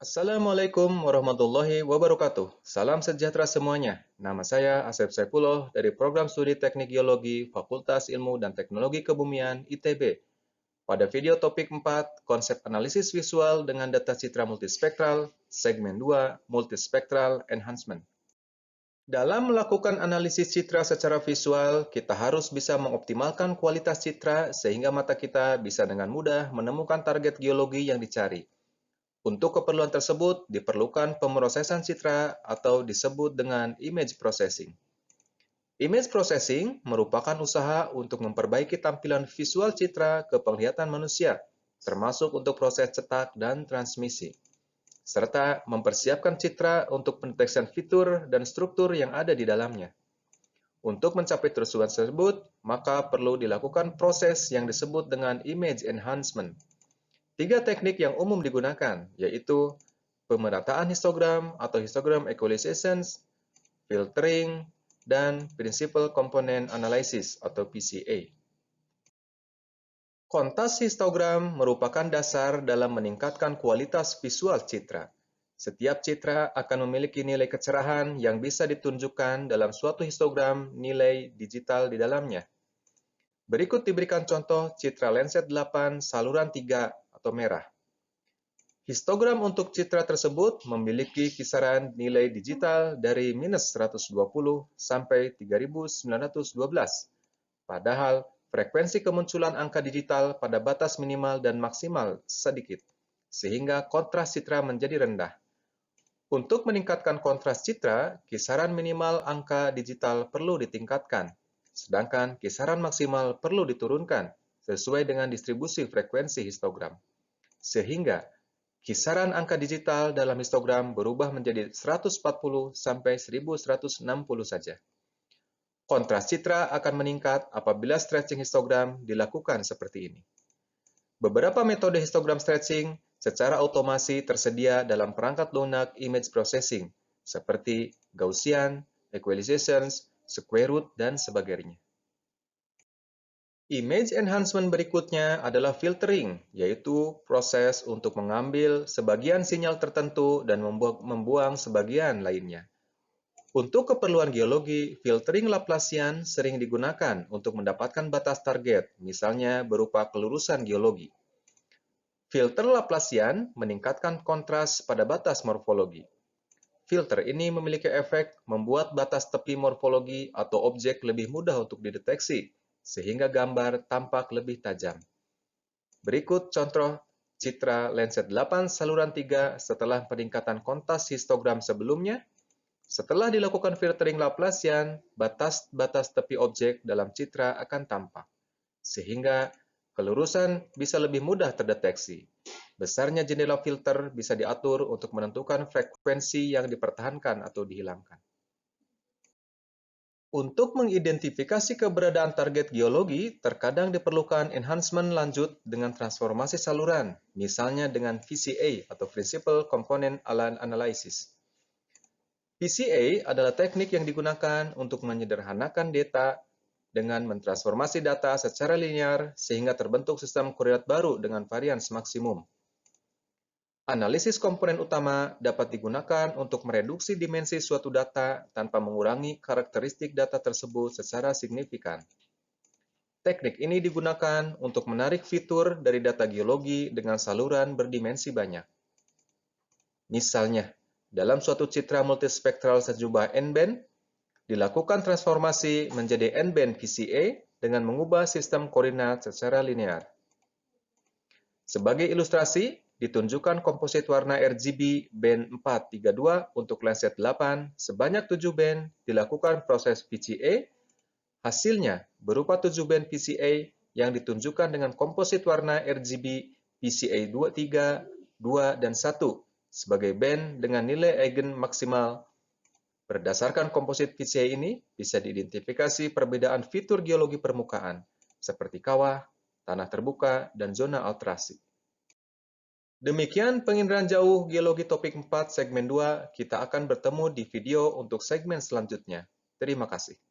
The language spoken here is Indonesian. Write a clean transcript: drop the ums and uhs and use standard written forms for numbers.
Assalamualaikum warahmatullahi wabarakatuh. Salam sejahtera semuanya. Nama saya Asep Saifullah dari Program Studi Teknik Geologi Fakultas Ilmu dan Teknologi Kebumian ITB. Pada video topik 4, konsep analisis visual dengan data citra multispektral, segmen 2, multispectral enhancement. Dalam melakukan analisis citra secara visual, kita harus bisa mengoptimalkan kualitas citra sehingga mata kita bisa dengan mudah menemukan target geologi yang dicari. Untuk keperluan tersebut, diperlukan pemrosesan citra atau disebut dengan image processing. Image processing merupakan usaha untuk memperbaiki tampilan visual citra ke penglihatan manusia, termasuk untuk proses cetak dan transmisi, serta mempersiapkan citra untuk pendeteksian fitur dan struktur yang ada di dalamnya. Untuk mencapai tujuan tersebut, maka perlu dilakukan proses yang disebut dengan image enhancement. 3 teknik yang umum digunakan, yaitu pemerataan histogram atau histogram equalization, filtering, dan principal component analysis atau PCA. Kontas histogram merupakan dasar dalam meningkatkan kualitas visual citra. Setiap citra akan memiliki nilai kecerahan yang bisa ditunjukkan dalam suatu histogram nilai digital di dalamnya. Berikut diberikan contoh citra Landsat 8 saluran 3 atau merah. Histogram untuk citra tersebut memiliki kisaran nilai digital dari minus 120 sampai 3912. Padahal frekuensi kemunculan angka digital pada batas minimal dan maksimal sedikit, sehingga kontras citra menjadi rendah. Untuk meningkatkan kontras citra, kisaran minimal angka digital perlu ditingkatkan, sedangkan kisaran maksimal perlu diturunkan sesuai dengan distribusi frekuensi histogram. Sehingga kisaran angka digital dalam histogram berubah menjadi 140 sampai 1160 saja. Kontras citra akan meningkat apabila stretching histogram dilakukan seperti ini. Beberapa metode histogram stretching secara otomasi tersedia dalam perangkat lunak image processing, seperti Gaussian, equalization, square root, dan sebagainya. Image enhancement berikutnya adalah filtering, yaitu proses untuk mengambil sebagian sinyal tertentu dan membuang sebagian lainnya. Untuk keperluan geologi, filtering Laplacian sering digunakan untuk mendapatkan batas target, misalnya berupa kelurusan geologi. Filter Laplacian meningkatkan kontras pada batas morfologi. Filter ini memiliki efek membuat batas tepi morfologi atau objek lebih mudah untuk dideteksi, sehingga gambar tampak lebih tajam. Berikut contoh citra Landsat 8 saluran 3 setelah peningkatan kontras histogram sebelumnya. Setelah dilakukan filtering Laplacian, batas-batas tepi objek dalam citra akan tampak, sehingga kelurusan bisa lebih mudah terdeteksi. Besarnya jendela filter bisa diatur untuk menentukan frekuensi yang dipertahankan atau dihilangkan. Untuk mengidentifikasi keberadaan target geologi, terkadang diperlukan enhancement lanjut dengan transformasi saluran, misalnya dengan VCA atau Principal Component Analysis. VCA adalah teknik yang digunakan untuk menyederhanakan data dengan mentransformasi data secara linear sehingga terbentuk sistem koordinat baru dengan varians maksimum. Analisis komponen utama dapat digunakan untuk mereduksi dimensi suatu data tanpa mengurangi karakteristik data tersebut secara signifikan. Teknik ini digunakan untuk menarik fitur dari data geologi dengan saluran berdimensi banyak. Misalnya, dalam suatu citra multispektral sejumlah n-band, dilakukan transformasi menjadi n-band VCA dengan mengubah sistem koordinat secara linear. Sebagai ilustrasi, ditunjukkan komposit warna RGB band 432 untuk Landsat 8 sebanyak 7 band dilakukan proses VCA. Hasilnya berupa 7 band VCA yang ditunjukkan dengan komposit warna RGB VCA 23, 2, dan 1 sebagai band dengan nilai eigen maksimal. Berdasarkan komposit VCA ini, bisa diidentifikasi perbedaan fitur geologi permukaan, seperti kawah, tanah terbuka, dan zona alterasi. Demikian penginderaan jauh geologi topik 4 segmen 2, kita akan bertemu di video untuk segmen selanjutnya. Terima kasih.